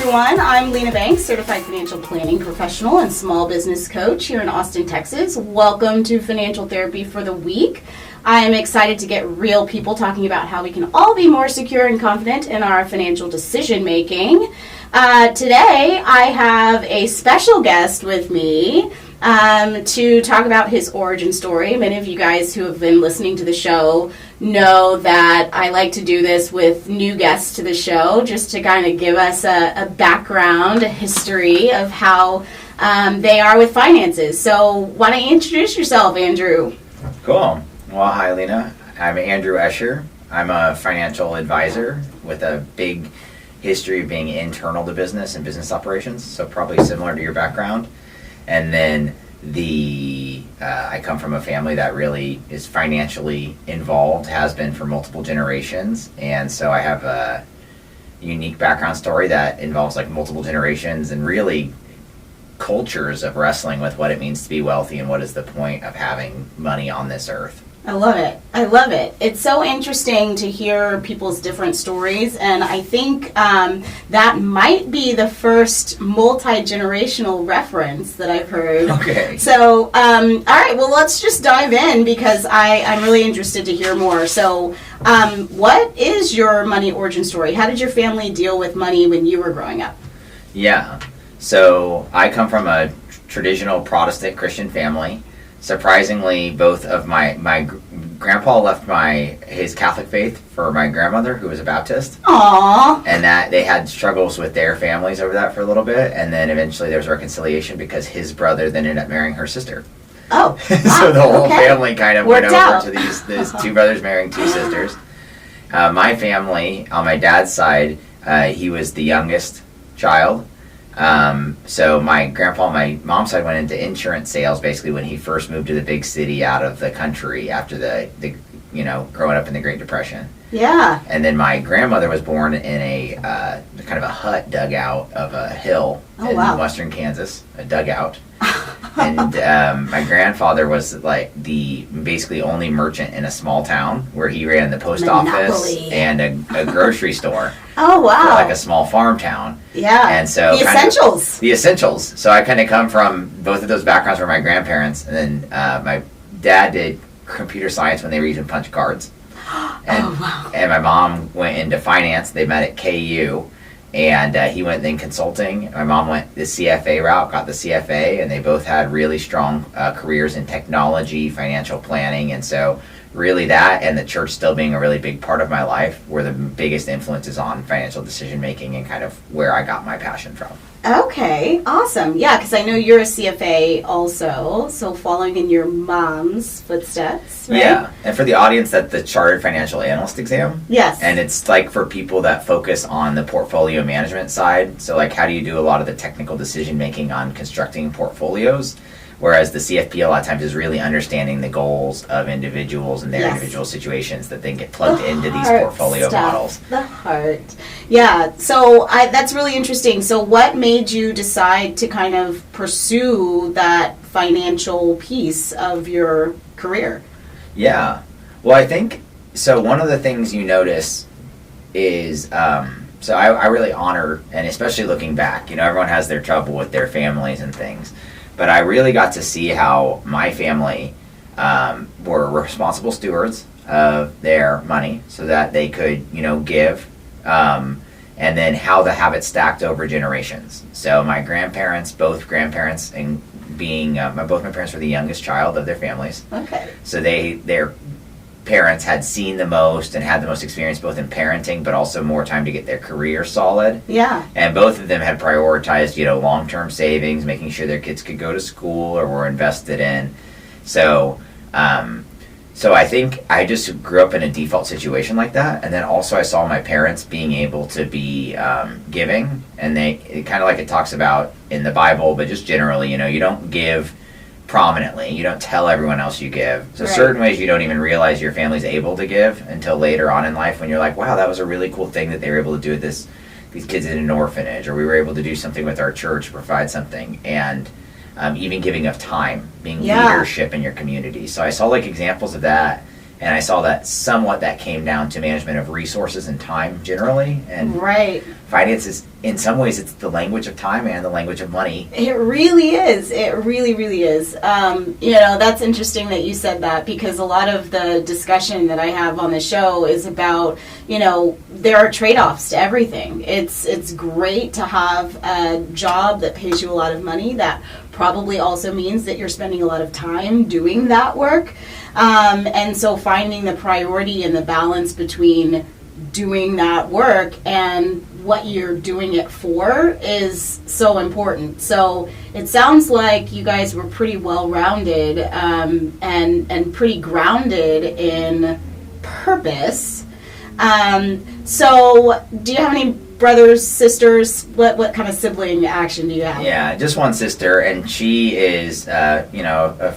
everyone. I'm Lena Banks, Certified Financial Planning Professional and Small Business Coach here in Austin, Texas. Welcome to Financial Therapy for the Week. I am excited to get real people talking about how we can all be more secure and confident in our financial decision making. Today, I have a special guest with me to talk about his origin story. Many of you guys who have been listening to the show know that I like to do this with new guests to the show, just to kind of give us a background, a history of how they are with finances. So why don't you introduce yourself, Andrew? Cool. Well, hi, Lena. I'm Andrew Escher. I'm a financial advisor with a big history of being internal to business and business operations, so probably similar to your background. And then I come from a family that really is financially involved, has been for multiple generations, and so I have a unique background story that involves like multiple generations and really cultures of wrestling with what it means to be wealthy and what is the point of having money on this earth. I love it. I love it. It's so interesting to hear people's different stories, and I think that might be the first multi-generational reference that I've heard. Okay. So, all right, well, let's just dive in because I'm really interested to hear more. So, what is your money origin story? How did your family deal with money when you were growing up? Yeah. So, I come from a traditional Protestant Christian family. Surprisingly, both of my grandpa left his Catholic faith for my grandmother, who was a Baptist. Aww. And that they had struggles with their families over that for a little bit, and then eventually there was reconciliation because his brother then ended up marrying her sister. Oh. So the whole family kind of Worked went over out. to these two brothers marrying two sisters. My family, on my dad's side, he was the youngest child. So my grandpa on my mom's side went into insurance sales basically when he first moved to the big city out of the country after the growing up in the Great Depression. Yeah. And then my grandmother was born in a kind of a hut dug out of a hill in western Kansas, a dugout. And my grandfather was like the basically only merchant in a small town where he ran the post office and a grocery store. Oh, wow. For like a small farm town. Yeah. And so the essentials. The essentials. So I kind of come from both of those backgrounds from my grandparents. And then my dad did computer science when they were using punch cards. And, and my mom went into finance. They met at KU. And he went then consulting. My mom went the CFA route, got the CFA, and they both had really strong careers in technology, financial planning, and so really that and the church still being a really big part of my life were the biggest influences on financial decision making and kind of where I got my passion from. Okay, awesome. Yeah, because I know you're a CFA also, so following in your mom's footsteps, right? Yeah, and for the audience, that's the Chartered Financial Analyst exam. Yes. And it's like for people that focus on the portfolio management side, so like how do you do a lot of the technical decision making on constructing portfolios, whereas the CFP a lot of times is really understanding the goals of individuals and their individual situations that then get plugged into these portfolio models. The heart. Yeah, so that's really interesting. So what made you decide to kind of pursue that financial piece of your career? Yeah. Well, I think, so one of the things you notice is, so I really honor, and especially looking back, everyone has their trouble with their families and things. But I really got to see how my family were responsible stewards of their money so that they could, give, and then how the habits stacked over generations. So my grandparents, both grandparents, and both my parents were the youngest child of their families. Okay. So their parents had seen the most and had the most experience both in parenting but also more time to get their career solid. Yeah. And both of them had prioritized, long-term savings, making sure their kids could go to school or were invested in. So I think I just grew up in a default situation like that. And then also I saw my parents being able to be giving. And it kind of like it talks about in the Bible, but just generally, you don't give prominently. You don't tell everyone else you give. So certain ways you don't even realize your family's able to give until later on in life when you're like, wow, that was a really cool thing that they were able to do with these kids in an orphanage, or we were able to do something with our church, provide something. And even giving of time, being leadership in your community. So I saw like examples of that And I saw that somewhat that came down to management of resources and time generally. And Right. finance is, in some ways, it's the language of time and the language of money. It really is. It really, really is. That's interesting that you said that, because a lot of the discussion that I have on the show is about, there are trade-offs to everything. It's great to have a job that pays you a lot of money. That probably also means that you're spending a lot of time doing that work. And so finding the priority and the balance between doing that work and what you're doing it for is so important. So it sounds like you guys were pretty well-rounded and pretty grounded in purpose. So do you have any brothers, sisters? What kind of sibling action do you have? Yeah, just one sister, and she is,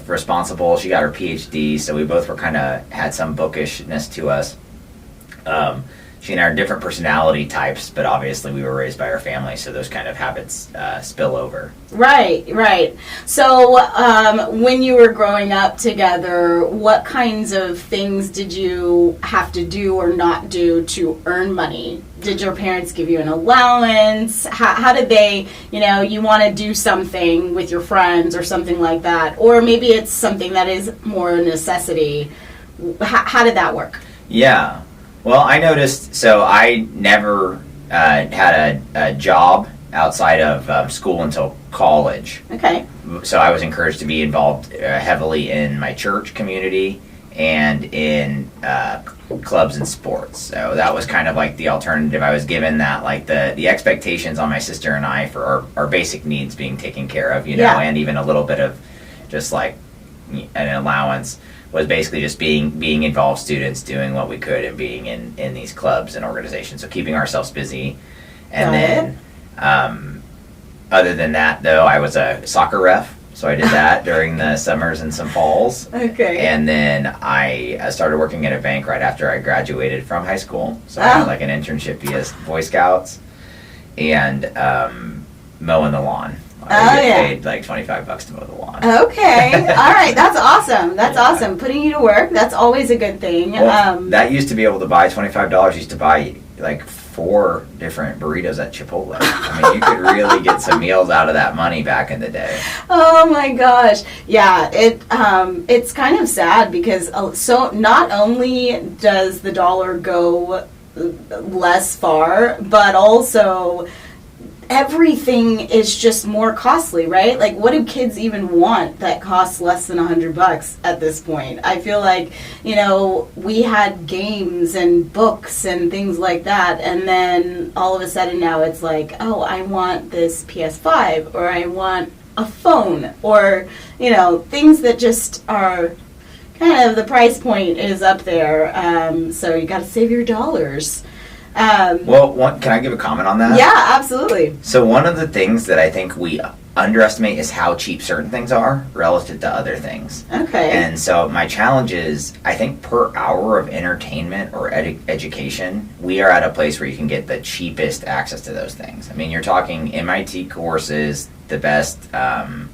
responsible. She got her PhD, so we both were kind of had some bookishness to us. She and I are different personality types, but obviously we were raised by our family, so those kind of habits spill over. Right. So when you were growing up together, what kinds of things did you have to do or not do to earn money? Did your parents give you an allowance? How did they, you want to do something with your friends or something like that? Or maybe it's something that is more a necessity. How did that work? Yeah. Well, I noticed, so I never had a job outside of school until college. Okay. So I was encouraged to be involved heavily in my church community and in clubs and sports. So that was kind of like the alternative. I was given that, like the expectations on my sister and I for our basic needs being taken care of, and even a little bit of just like an allowance was basically just being involved students, doing what we could, and being in these clubs and organizations. So keeping ourselves busy. And then, other than that, though, I was a soccer ref. So I did that during the summers and some falls. Okay. And then I started working at a bank right after I graduated from high school. So I had like an internship via Boy Scouts and mowing the lawn. I get paid like $25 to mow the lawn. Okay. All right. That's awesome. That's awesome. Putting you to work. That's always a good thing. Well, that used to be able to buy $25. Used to buy like 4 different burritos at Chipotle. I mean, you could really get some meals out of that money back in the day. Oh my gosh. Yeah. It's kind of sad because so not only does the dollar go less far, but also everything is just more costly, right? Like, what do kids even want that costs less than $100 at this point? I feel like, we had games and books and things like that, and then all of a sudden now it's like, oh, I want this PS5, or I want a phone, or, things that just are kind of, the price point is up there, so you got to save your dollars. Can I give a comment on that? Yeah, absolutely. So one of the things that I think we underestimate is how cheap certain things are relative to other things. Okay. And so my challenge is, I think per hour of entertainment or education, we are at a place where you can get the cheapest access to those things. I mean, you're talking MIT courses, the best, learning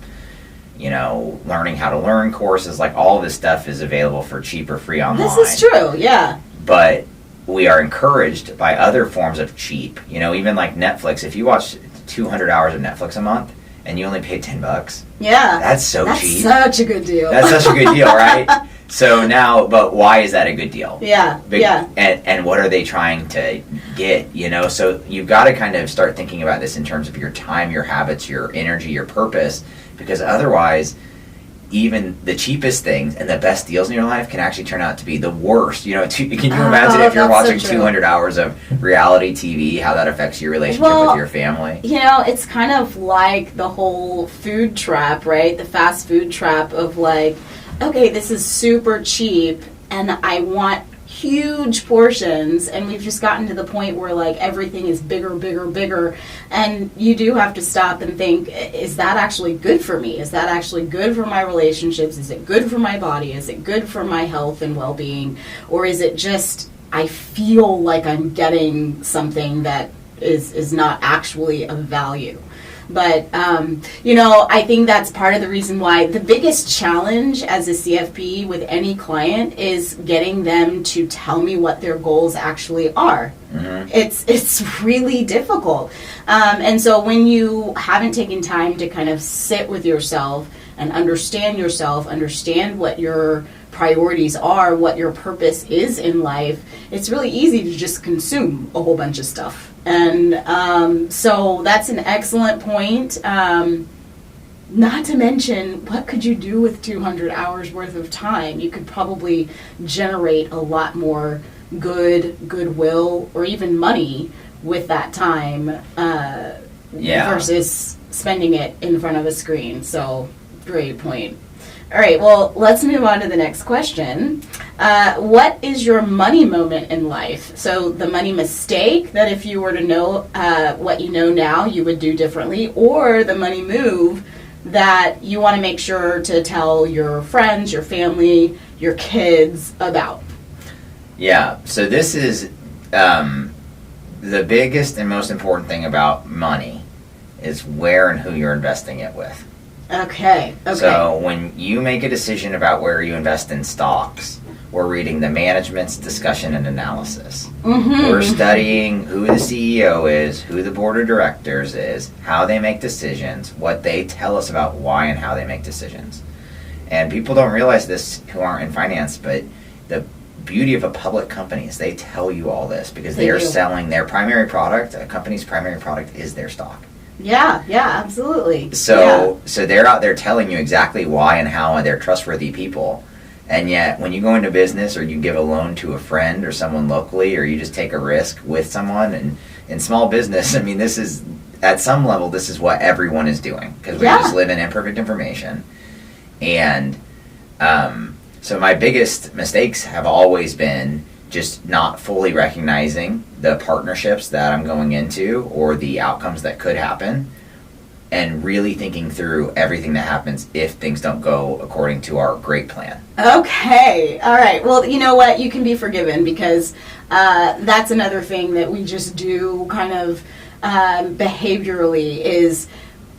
how to learn courses, like all of this stuff is available for cheap or free online. This is true, yeah. But we are encouraged by other forms of cheap. Even like Netflix. If you watch 200 hours of Netflix a month and you only pay $10, yeah, that's cheap. That's such a good deal. That's such a good deal, right? So now, but why is that a good deal? Yeah, yeah. And what are they trying to get? So you've got to kind of start thinking about this in terms of your time, your habits, your energy, your purpose, because otherwise, even the cheapest things and the best deals in your life can actually turn out to be the worst. Can you imagine if you're watching 200 hours of reality TV, how that affects your relationship with your family? It's kind of like the whole food trap, right? The fast food trap of like, okay, this is super cheap and I want huge portions, and we've just gotten to the point where like everything is bigger, and you do have to stop and think, is that actually good for me? Is that actually good for my relationships? Is it good for my body? Is it good for my health and well-being? Or is it just I feel like I'm getting something that is not actually of value? But, I think that's part of the reason why the biggest challenge as a CFP with any client is getting them to tell me what their goals actually are. Mm-hmm. It's really difficult. And so when you haven't taken time to kind of sit with yourself and understand yourself, understand what your priorities are, what your purpose is in life, it's really easy to just consume a whole bunch of stuff. And so that's an excellent point. Not to mention, what could you do with 200 hours worth of time? You could probably generate a lot more goodwill, or even money with that time versus spending it in front of a screen. So, great point. All right, well, let's move on to the next question. What is your money moment in life? So the money mistake that if you were to know what you know now, you would do differently, or the money move that you want to make sure to tell your friends, your family, your kids about. Yeah, so this is the biggest and most important thing about money is where and who you're investing it with. Okay. So when you make a decision about where you invest in stocks, we're reading the management's discussion and analysis. Mm-hmm. We're studying who the CEO is, who the board of directors is, how they make decisions, what they tell us about why and how they make decisions. And people don't realize this who aren't in finance, but the beauty of a public company is they tell you all this because they are selling their primary product. A company's primary product is their stock. Yeah, absolutely. So they're out there telling you exactly why and how, and they're trustworthy people. And yet, when you go into business or you give a loan to a friend or someone locally, or you just take a risk with someone, and in small business, I mean, this is, at some level, this is what everyone is doing, because we just live in imperfect information. And so my biggest mistakes have always been just not fully recognizing the partnerships that I'm going into or the outcomes that could happen, and really thinking through everything that happens if things don't go according to our great plan. Okay. All right. Well, you know what? You can be forgiven, because that's another thing that we just do kind of behaviorally, is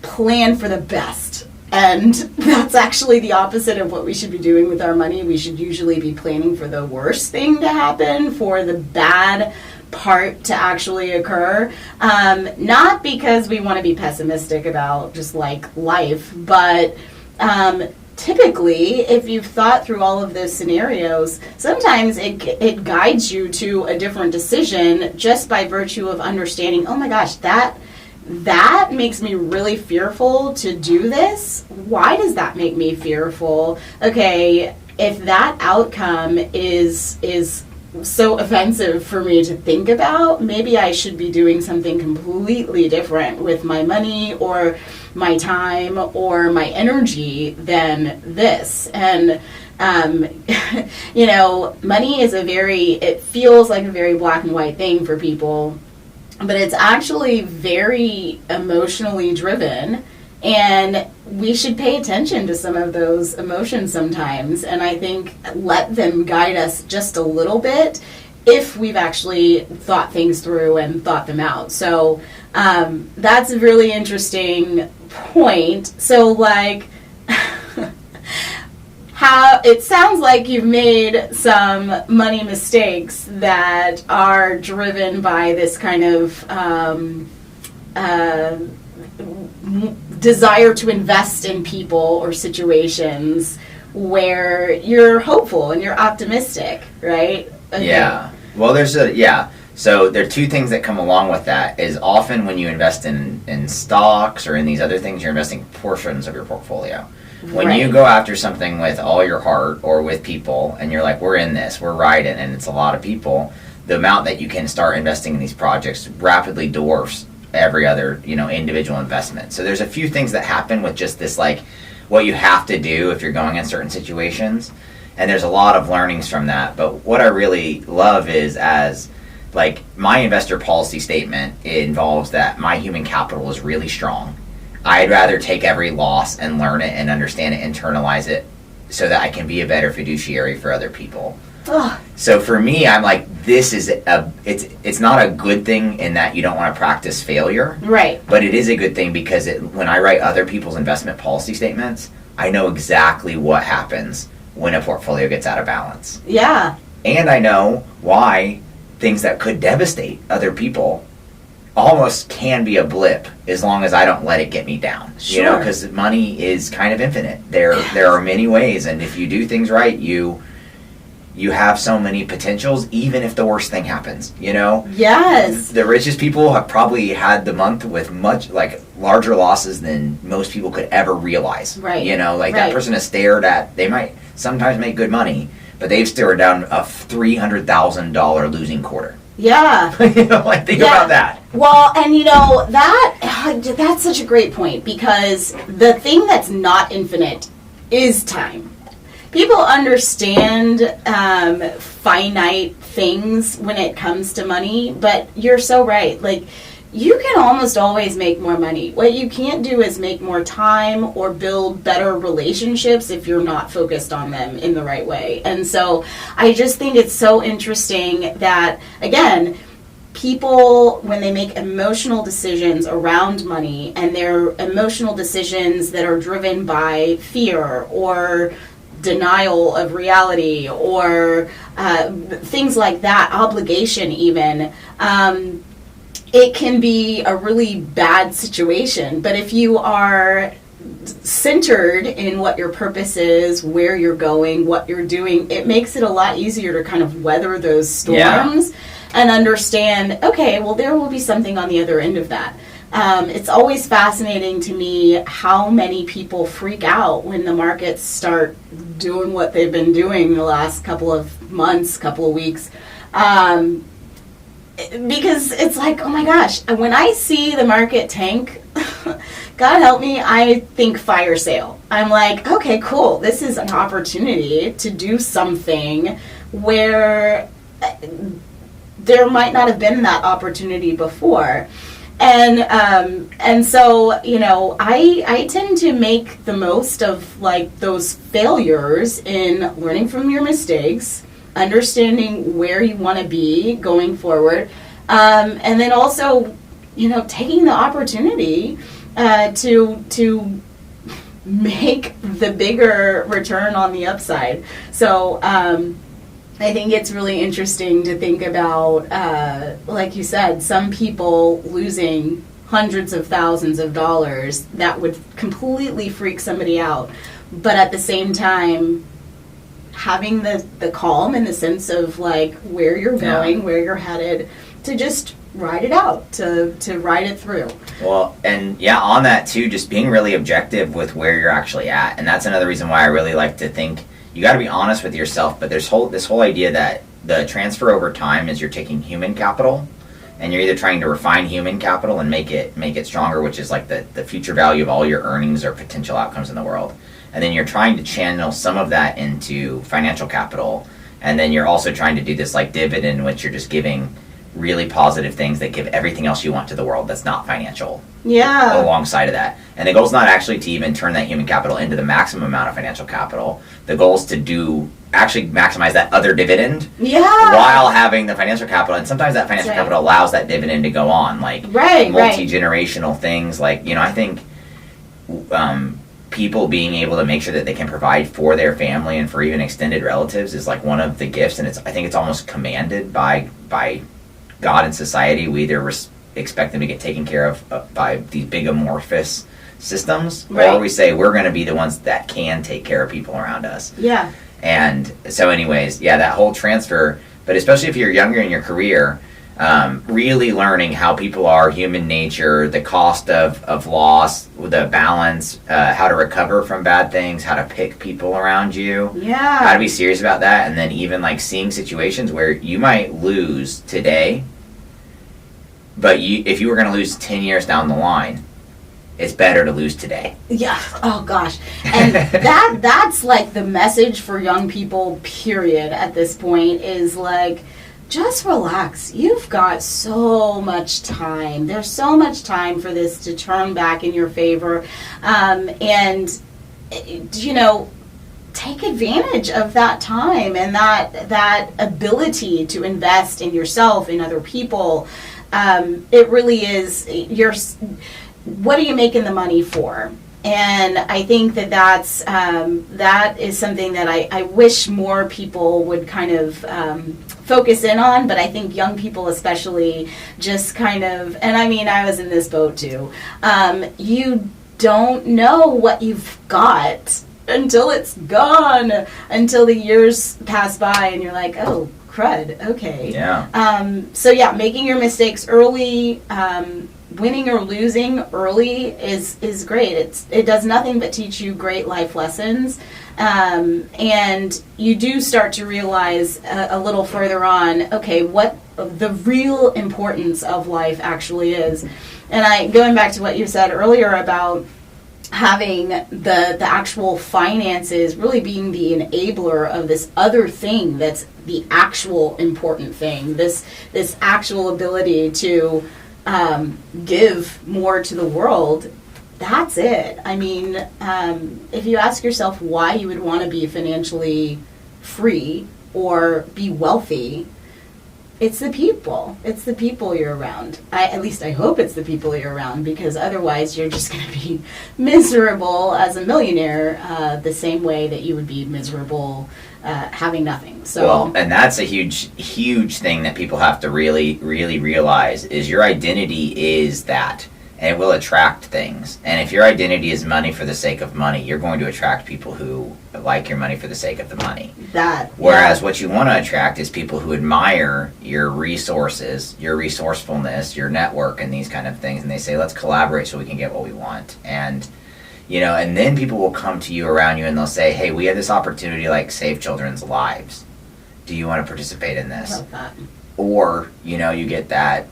plan for the best. And that's actually the opposite of what we should be doing with our money. We should usually be planning for the worst thing to happen, for the bad part to actually occur. Not because we want to be pessimistic about just like life, but typically, if you've thought through all of those scenarios, sometimes it guides you to a different decision just by virtue of understanding, oh my gosh, that makes me really fearful to do this. Why does that make me fearful? Okay, if that outcome is so offensive for me to think about, maybe I should be doing something completely different with my money or my time or my energy than this. And money is it feels like a very black and white thing for people, but it's actually very emotionally driven, and we should pay attention to some of those emotions sometimes, and I think let them guide us just a little bit if we've actually thought things through and thought them out. So that's a really interesting point. So like how it sounds like you've made some money mistakes that are driven by this kind of desire to invest in people or situations where you're hopeful and you're optimistic, right? Okay. Yeah. Well, so there are two things that come along with that. Is often when you invest in stocks or in these other things, you're investing portions of your portfolio. When you go after something with all your heart or with people, and you're like, we're in this, we're riding, and it's a lot of people, the amount that you can start investing in these projects rapidly dwarfs every other, individual investment. So there's a few things that happen with just this, like, what you have to do if you're going in certain situations. And there's a lot of learnings from that. But what I really love is, as like, my investor policy statement, it involves that my human capital is really strong. I'd rather take every loss and learn it and understand it, internalize it, so that I can be a better fiduciary for other people. Ugh. So for me, I'm like, it's not a good thing in that you don't want to practice failure. Right. But it is a good thing because when I write other people's investment policy statements, I know exactly what happens when a portfolio gets out of balance. Yeah. And I know why things that could devastate other people almost can be a blip as long as I don't let it get me down. Sure. You know, because money is kind of infinite. There are many ways, and if you do things right, you have so many potentials, even if the worst thing happens, you know? Yes. The richest people have probably had the month with much, like, larger losses than most people could ever realize. Right. You know, like, Right. that person has they might sometimes make good money, but they've stared down a $300,000 losing quarter. Yeah. You know, like, think about that. Well, and you know, that's such a great point, because the thing that's not infinite is time. People understand finite things when it comes to money, but you're so right. Like, you can almost always make more money. What you can't do is make more time or build better relationships if you're not focused on them in the right way. And so I just think it's so interesting that, again, people, when they make emotional decisions around money, and they're emotional decisions that are driven by fear or denial of reality or things like that, obligation even, it can be a really bad situation. But if you are centered in what your purpose is, where you're going, what you're doing, it makes it a lot easier to kind of weather those storms and understand, okay, well, there will be something on the other end of that. It's always fascinating to me how many people freak out when the markets start doing what they've been doing the last couple of months, couple of weeks. Because it's like, oh my gosh, when I see the market tank, God help me, I think fire sale. I'm like, okay, cool. This is an opportunity to do something where there might not have been that opportunity before. And so, you know, I tend to make the most of, like, those failures in learning from your mistakes, understanding where you want to be going forward, and then also, you know, taking the opportunity to make the bigger return on the upside. So I think it's really interesting to think about, like you said, some people losing hundreds of thousands of dollars. That would completely freak somebody out. But at the same time, having the calm and the sense of, like, where you're going, where you're headed, to just ride it out, to ride it through. Well, and on that too, just being really objective with where you're actually at. And that's another reason why I really like to think you got to be honest with yourself. But there's this whole idea that the transfer over time is you're taking human capital, and you're either trying to refine human capital and make it stronger, which is like the future value of all your earnings or potential outcomes in the world. And then you're trying to channel some of that into financial capital. And then you're also trying to do this, like, dividend, in which you're just giving really positive things that give everything else you want to the world that's not financial. Yeah. Alongside of that. And the goal is not actually to even turn that human capital into the maximum amount of financial capital. The goal is to actually maximize that other dividend while having the financial capital. And sometimes that financial capital allows that dividend to go on. Like, multi-generational things. Like, you know, I think people being able to make sure that they can provide for their family and for even extended relatives is, like, one of the gifts. And I think it's almost commanded by God and society. We either expect them to get taken care of by these big amorphous systems, or we say we're going to be the ones that can take care of people around us. Yeah. And so anyways, that whole transfer, but especially if you're younger in your career, really learning how people are, human nature, the cost of loss, the balance, how to recover from bad things, how to pick people around you, how to be serious about that, and then even, like, seeing situations where you might lose today, but if you were going to lose 10 years down the line, it's better to lose today. Yeah. Oh, gosh. And that's, like, the message for young people, period, at this point, is, like, just relax. You've got so much time. There's so much time for this to turn back in your favor. And, you know, take advantage of that time and that ability to invest in yourself, in other people. It really is what are you making the money for? And I think that is something that I wish more people would kind of focus in on, but I think young people especially just kind of, and I mean, I was in this boat too, you don't know what you've got until it's gone, until the years pass by and you're like, oh, crud, okay. Yeah. So yeah, making your mistakes early, winning or losing early is great. It does nothing but teach you great life lessons, and you do start to realize a little further on, okay, what the real importance of life actually is. And going back to what you said earlier about having the actual finances really being the enabler of this other thing that's the actual important thing, this actual ability to give more to the world, that's it. I mean, if you ask yourself why you would want to be financially free or be wealthy, it's the people. It's the people you're around. At least I hope it's the people you're around, because otherwise you're just going to be miserable as a millionaire, the same way that you would be miserable having nothing. So, well, and that's a huge thing that people have to really realize is your identity is that, and it will attract things. And if your identity is money for the sake of money, you're going to attract people who like your money for the sake of the money. Whereas what you want to attract is people who admire your resources, your resourcefulness, your network, and these kind of things. And they say, let's collaborate so we can get what we want. And and then people will come to you around you and they'll say, hey, we have this opportunity, like save children's lives. Do you want to participate in this? I love that. Or, you get that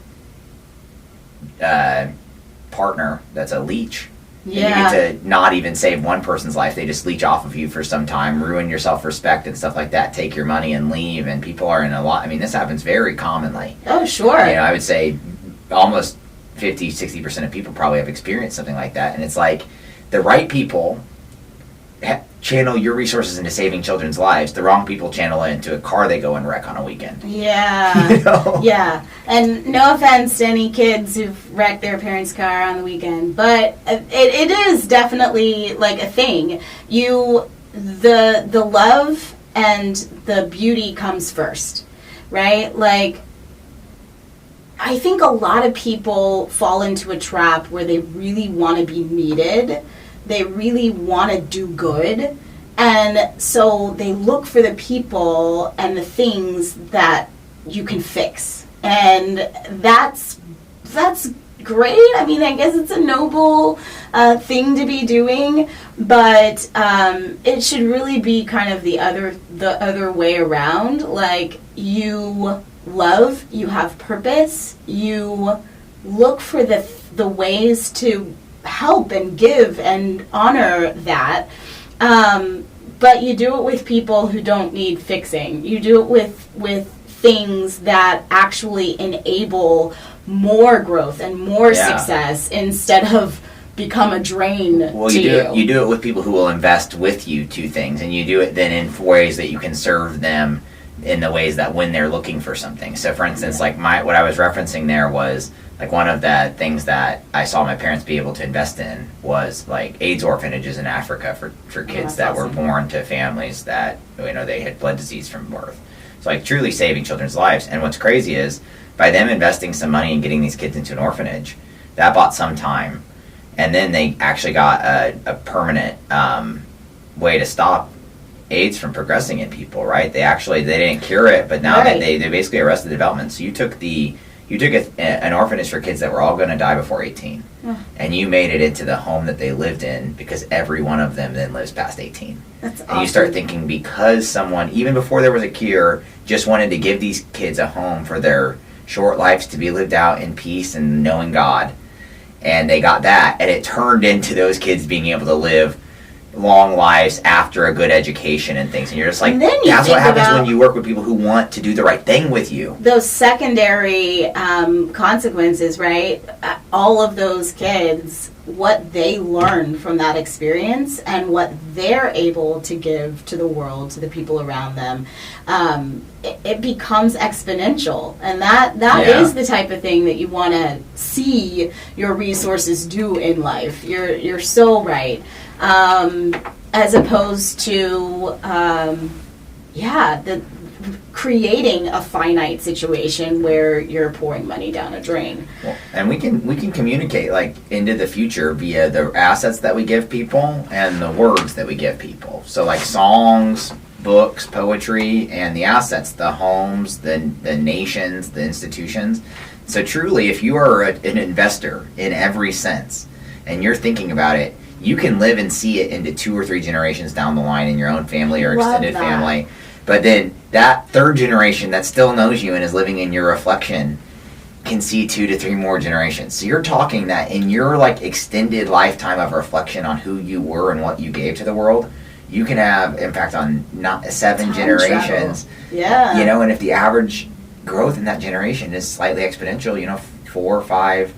partner that's a leech. Yeah. And you get to not even save one person's life. They just leech off of you for some time, ruin your self-respect and stuff like that, take your money and leave. And people are in a lot. I mean, this happens very commonly. Oh, sure. I would say almost 50, 60% of people probably have experienced something like that. And it's like, the right people channel your resources into saving children's lives. The wrong people channel it into a car they go and wreck on a weekend. Yeah. Yeah. And no offense to any kids who've wrecked their parents' car on the weekend, but it is definitely like a thing. The love and the beauty comes first, right? Like, I think a lot of people fall into a trap where they really want to be needed. They really want to do good. And so they look for the people and the things that you can fix. And that's great. I mean, I guess it's a noble thing to be doing, but it should really be kind of the other way around. Like, you love, you have purpose, you look for the ways to help and give and honor that, but you do it with people who don't need fixing. You do it with things that actually enable more growth and more success instead of become a drain to you. You do it with people who will invest with you to things, and you do it then in ways that you can serve them in the ways that when they're looking for something. So for instance, like what I was referencing there was like one of the things that I saw my parents be able to invest in was like AIDS orphanages in Africa for kids that were born to families that they had blood disease from birth. So like truly saving children's lives. And what's crazy is by them investing some money and getting these kids into an orphanage, that bought some time, and then they actually got a permanent way to stop AIDS from progressing in people, right? They didn't cure it, but now they basically arrested development. So you took an orphanage for kids that were all going to die before 18, and you made it into the home that they lived in because every one of them then lives past 18. That's awesome. And you start thinking, because someone, even before there was a cure, just wanted to give these kids a home for their short lives to be lived out in peace and knowing God, and they got that, and it turned into those kids being able to live long lives after a good education and things. And you're just like, And then you that's what think happens about when you work with people who want to do the right thing with you. those secondary consequences, right? All of those kids, what they learn from that experience and what they're able to give to the world, to the people around them, it becomes exponential. And that Yeah. is the type of thing that you want to see your resources do in life. You're so right. As opposed to, creating a finite situation where you're pouring money down a drain. Well, and we can communicate like into the future via the assets that we give people and the words that we give people. So like songs, books, poetry, and the assets, the homes, the nations, the institutions. So truly, if you are an investor in every sense, and you're thinking about it, you can live and see it into 2 or 3 generations down the line in your own family or extended family. But then that third generation that still knows you and is living in your reflection can see 2 to 3 more generations. So you're talking that in your like extended lifetime of reflection on who you were and what you gave to the world, you can have impact on not 7 Time generations. travel. Yeah. You know, and if the average growth in that generation is slightly exponential, 4 or 5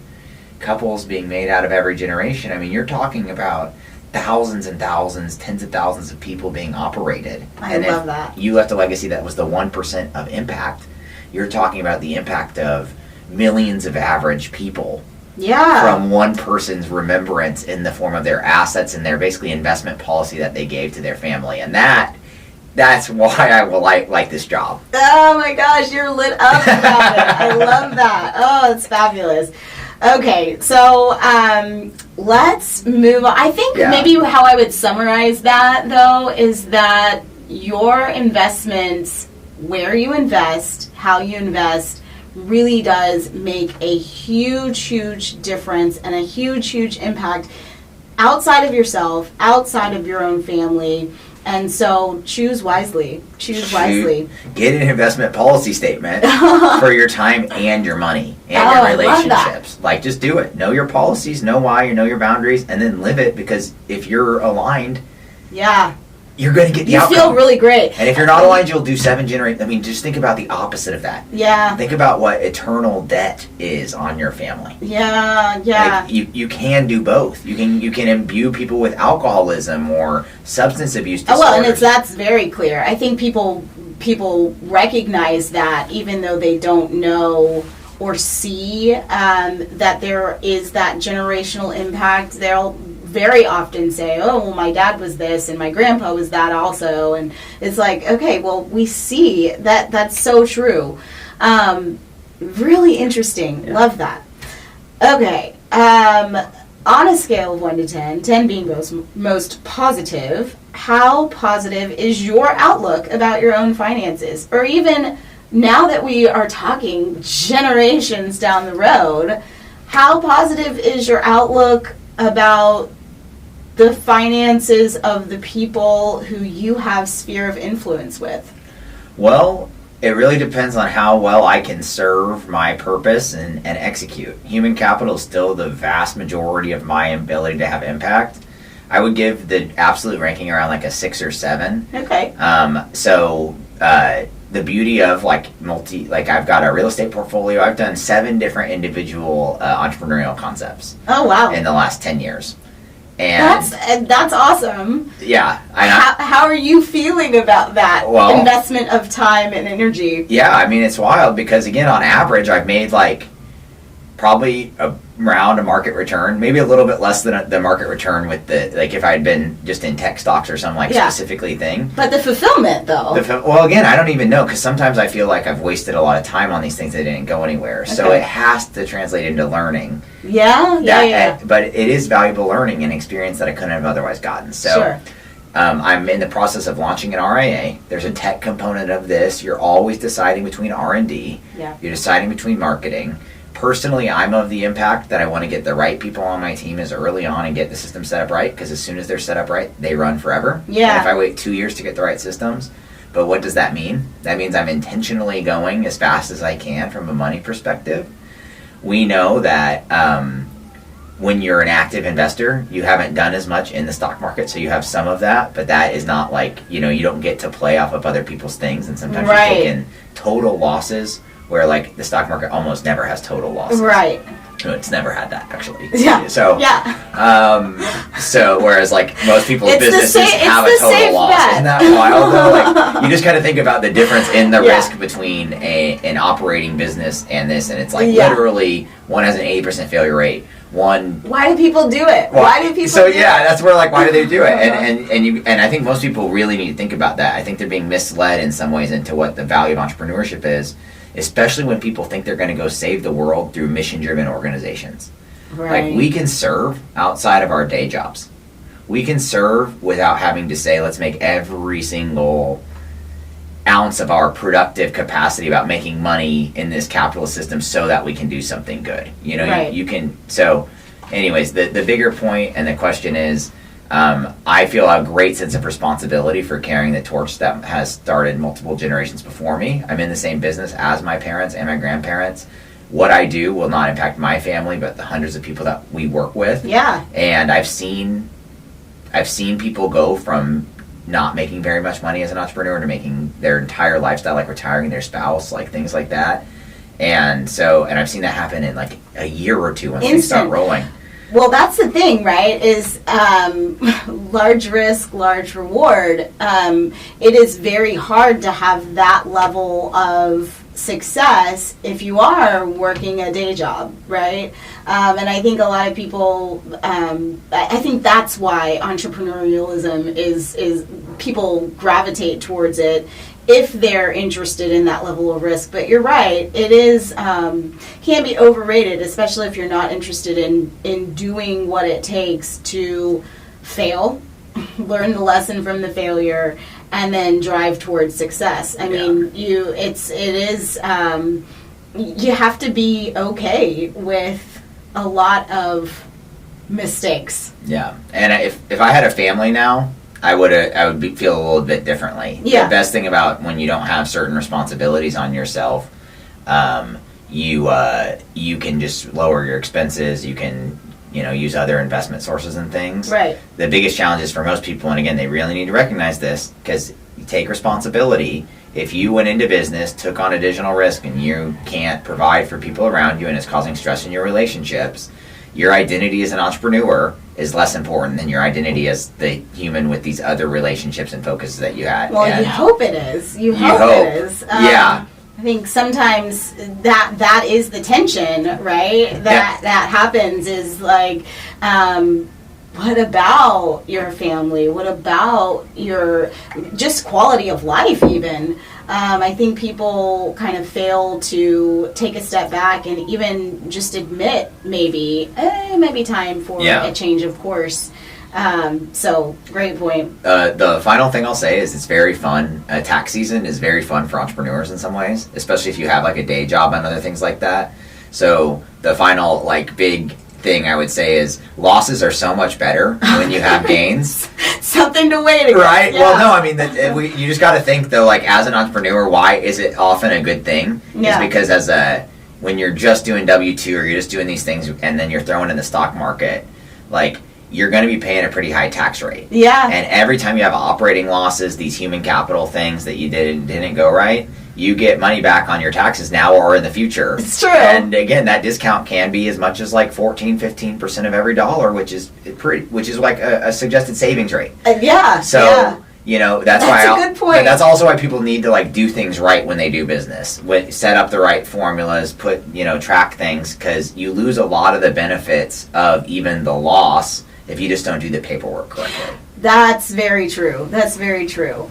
couples being made out of every generation, I mean, you're talking about thousands and thousands, tens of thousands of people being operated. I and love if that. you left a legacy that was the 1% of impact, you're talking about the impact of millions of average people Yeah. from one person's remembrance in the form of their assets and their basically investment policy that they gave to their family. And that's why I will like this job. Oh my gosh, you're lit up about it. I love that. Oh, it's fabulous. Okay, so let's move on. I think maybe how I would summarize that, though, is that your investments, where you invest, how you invest, really does make a huge, huge difference and a huge, huge impact outside of yourself, outside of your own family. And so choose wisely. Choose wisely. Get an investment policy statement for your time and your money and your I love that. relationships. Like, just do it. Know your policies, know why, you know your boundaries, and then live it, because if you're aligned, Yeah. you're going to get the You outcome. feel really great. And if you're not aligned, you'll do 7 generations. I mean, just think about the opposite of that. Yeah. Think about what eternal debt is on your family. Yeah, yeah. Like, you can do both. You can imbue people with alcoholism or substance abuse disorders. Well, and that's very clear. I think people recognize that, even though they don't know or see that there is that generational impact. They'll very often say, oh, well, my dad was this and my grandpa was that also. And it's like, okay, well, we see that that's so true. Really interesting. Yeah. Love that. Okay. On a scale of 1 to 10, 10 being most positive, how positive is your outlook about your own finances? Or even now that we are talking generations down the road, how positive is your outlook about the finances of the people who you have sphere of influence with? Well, it really depends on how well I can serve my purpose and execute. Human capital is still the vast majority of my ability to have impact. I would give the absolute ranking around like a 6 or 7. Okay. The beauty of I've got a real estate portfolio. I've done 7 different individual entrepreneurial concepts Oh, wow. in the last 10 years. And That's awesome. yeah, How are you feeling about that Well, investment of time and energy? yeah, I mean, it's wild because, again, on average, I've made probably around a market return, maybe a little bit less than the market return with if I had been just in tech stocks or some specifically thing. But the fulfillment, though. Well, again, I don't even know, because sometimes I feel like I've wasted a lot of time on these things that didn't go anywhere. So Okay. it has to translate into learning. Yeah. But it is valuable learning and experience that I couldn't have otherwise gotten. So Sure. I'm in the process of launching an RIA. There's a tech component of this. You're always deciding between R&D. Yeah. You're deciding between marketing. Personally, I'm of the impact that I want to get the right people on my team as early on and get the system set up right, because as soon as they're set up right, they run forever. Yeah. And if I wait 2 years to get the right systems, but what does that mean? That means I'm intentionally going as fast as I can from a money perspective. We know that when you're an active investor, you haven't done as much in the stock market, so you have some of that, but that is not like, you don't get to play off of other people's things, and sometimes you take in total losses where like the stock market almost never has total losses. Right. No, it's never had that actually. Yeah. So so whereas like most people's businesses have a total loss. Bet. Isn't that wild though? Like you just kind of think about the difference in the risk between an operating business and this, and it's like literally one has an 80% failure rate. Why do people do it? Why do people do it? That's where like why do they do it? And I think most people really need to think about that. I think they're being misled in some ways into what the value of entrepreneurship is, especially when people think they're going to go save the world through mission-driven organizations. Right. Like we can serve outside of our day jobs. We can serve without having to say, let's make every single ounce of our productive capacity about making money in this capitalist system so that we can do something good. You can. So anyways, the bigger point and the question is, I feel a great sense of responsibility for carrying the torch that has started multiple generations before me. I'm in the same business as my parents and my grandparents. What I do will not impact my family, but the hundreds of people that we work with. Yeah. And I've seen people go from not making very much money as an entrepreneur to making their entire lifestyle, like retiring their spouse, like things like that. And I've seen that happen in like a year or two once they start rolling. Well, that's the thing, right, is large risk, large reward. It is very hard to have that level of success if you are working a day job, right? And I think a lot of people, I think that's why entrepreneurialism is people gravitate towards it if they're interested in that level of risk. But you're right, it is can be overrated, especially if you're not interested in doing what it takes to fail, learn the lesson from the failure, and then drive towards success. I mean, you have to be okay with a lot of mistakes. Yeah, and if I had a family now, I would feel a little bit differently. Yeah. The best thing about when you don't have certain responsibilities on yourself, you can just lower your expenses. You can use other investment sources and things. Right. The biggest challenge is for most people, and again, they really need to recognize this, because you take responsibility. If you went into business, took on additional risk, and you can't provide for people around you, and it's causing stress in your relationships, your identity as an entrepreneur is less important than your identity as the human with these other relationships and focuses that you had. Well, you hope it is. You hope it is. Yeah. I think sometimes that is the tension, right? That happens is like, what about your family? What about your just quality of life even? I think people kind of fail to take a step back and even just admit maybe it might be time for a change of course. So great point. The final thing I'll say is it's very fun. Tax season is very fun for entrepreneurs in some ways, especially if you have like a day job and other things like that. So the final like big thing I would say is losses are so much better when you have gains. Something to wait against. Right? Yeah. Well, no, I mean, you just got to think though, like as an entrepreneur, why is it often a good thing? Yeah. It's because when you're just doing W-2 or you're just doing these things and then you're throwing in the stock market, like you're going to be paying a pretty high tax rate. Yeah. And every time you have operating losses, these human capital things that you didn't go right, you get money back on your taxes now or in the future. It's true. And again, that discount can be as much as like 14-15% of every dollar, which is like a suggested savings rate. Yeah. So that's why. That's a good point. That's also why people need to like do things right when they do business. Set up the right formulas, track things, because you lose a lot of the benefits of even the loss if you just don't do the paperwork correctly. That's very true.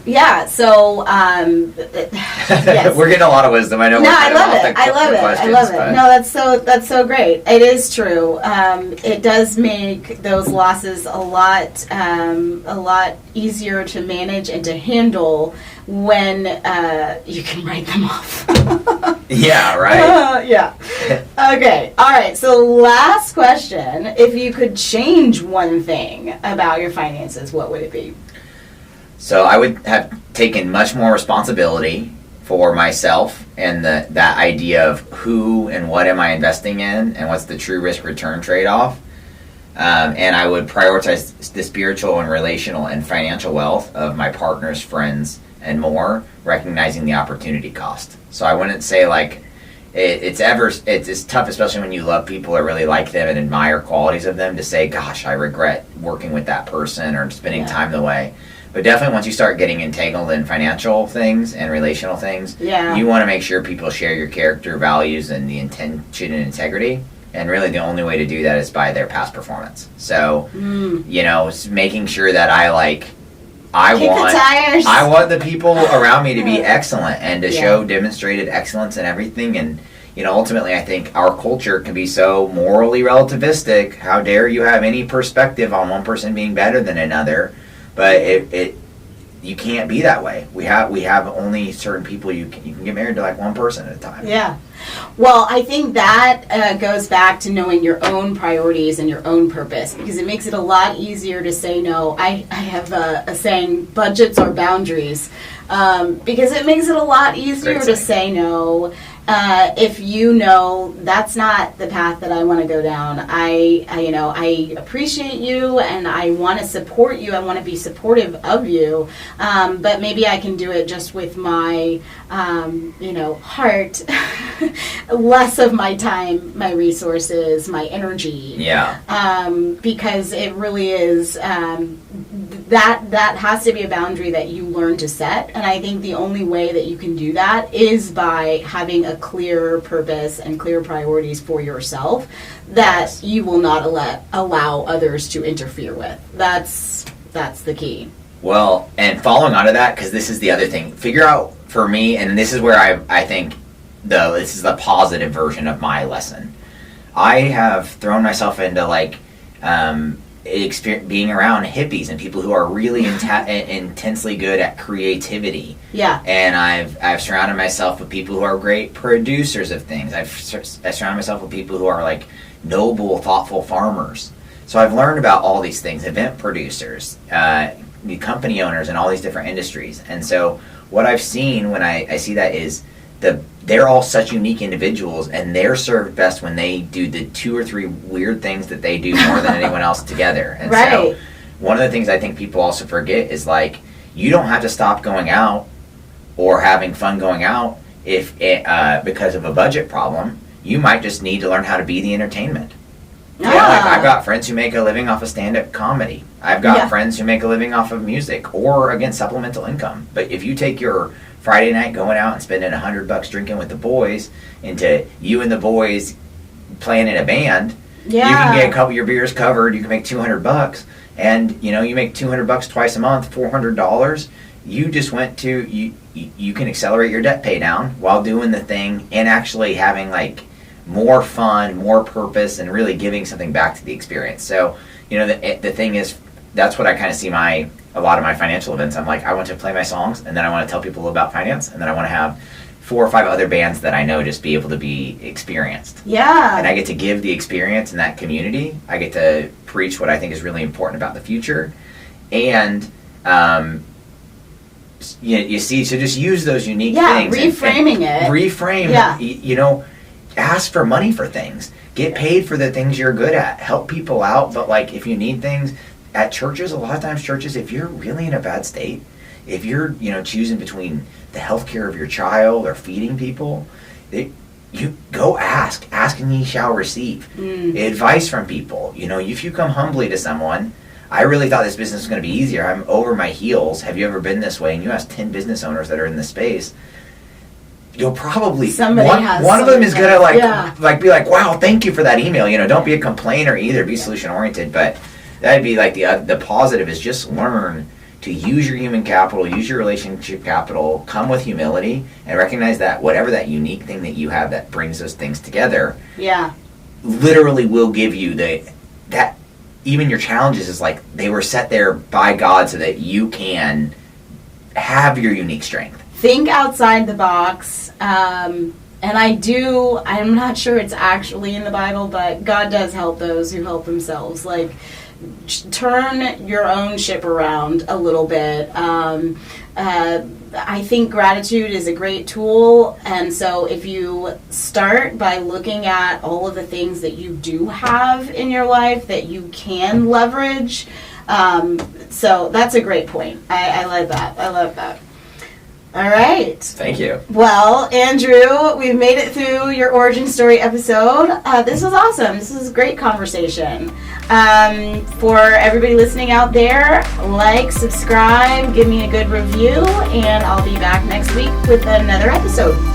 Yeah. So, yes. We're getting a lot of wisdom. I know. No, I love it. No, that's so great. It is true. It does make those losses a lot easier to manage and to handle when you can write them off. Yeah. Right. Yeah. Okay. All right. So, last question: if you could change one thing about your finances, what would it be? So I would have taken much more responsibility for myself and that idea of who and what am I investing in and what's the true risk return trade-off. And I would prioritize the spiritual and relational and financial wealth of my partners, friends, and more, recognizing the opportunity cost. So I wouldn't say like it's tough, especially when you love people or really like them and admire qualities of them, to say, gosh, I regret working with that person or spending time the way. But definitely once you start getting entangled in financial things and relational things, you want to make sure people share your character, values, and the intention and integrity. And really the only way to do that is by their past performance. So, it's making sure that I want the people around me to be excellent and to show demonstrated excellence in everything. And, ultimately I think our culture can be so morally relativistic. How dare you have any perspective on one person being better than another? But you can't be that way. We have only certain people you can get married to, like one person at a time. Yeah. Well, I think that goes back to knowing your own priorities and your own purpose, because it makes it a lot easier to say no. I have a saying, budgets are boundaries, because it makes it a lot easier to say no. If you know that's not the path that I want to go down. I appreciate you and I want to support you. I want to be supportive of you, but maybe I can do it just with my heart, less of my time, my resources, my energy. Because it really is that has to be a boundary that you learn to set. And I think the only way that you can do that is by having a clear purpose and clear priorities for yourself that you will not allow others to interfere with. That's the key. Well, and following on to that, because this is the other thing, figure out for me, and this is where I think this is the positive version of my lesson. I have thrown myself into being around hippies and people who are really intensely good at creativity. And I've surrounded myself with people who are great producers of things. I've surrounded myself with people who are noble, thoughtful farmers. So I've learned about all these things, event producers, the company owners in all these different industries. And so what I've seen when I see that is they're all such unique individuals, and they're served best when they do the 2 or 3 weird things that they do more than anyone else together. And so one of the things I think people also forget is you don't have to stop going out or having fun going out if because of a budget problem. You might just need to learn how to be the entertainment. I've got friends who make a living off of stand-up comedy. I've got friends who make a living off of music or, again, supplemental income. But if you take your Friday night going out and spending $100 drinking with the boys into you and the boys playing in a band, you can get a couple of your beers covered. You can make $200, and you make $200 twice a month, $400. You just went to you can accelerate your debt pay down while doing the thing and actually having more fun, more purpose, and really giving something back to the experience. So the thing is, that's what I kind of see a lot of my financial events. I'm I want to play my songs, and then I want to tell people about finance, and then I want to have 4 or 5 other bands that I know just be able to be experienced. And I get to give the experience in that community. I get to preach what I think is really important about the future. And you see, so just use those unique things. Reframing it. Reframe. Ask for money for things. Get paid for the things you're good at. Help people out. But if you need things at churches, a lot of times churches, if you're really in a bad state, if you're choosing between the health care of your child or feeding people, you go ask and ye shall receive. Advice from people. If you come humbly to someone, I really thought this business was going to be easier. I'm over my heels. Have you ever been this way? And you ask 10 business owners that are in the space, you'll probably one of them is gonna be wow, thank you for that email. Don't be a complainer either. Be solution oriented. But that'd be the positive is just learn to use your human capital, use your relationship capital, come with humility, and recognize that whatever that unique thing that you have that brings those things together, literally will give you that even your challenges is they were set there by God so that you can have your unique strength. Think outside the box. And I'm not sure it's actually in the Bible, but God does help those who help themselves. turn your own ship around a little bit. I think gratitude is a great tool, and so if you start by looking at all of the things that you do have in your life that you can leverage, so that's a great point. I love that. I love that. All right. Thank you. Well, Andrew, we've made it through your origin story episode. This was awesome. This was a great conversation. For everybody listening out there, like, subscribe, give me a good review, and I'll be back next week with another episode.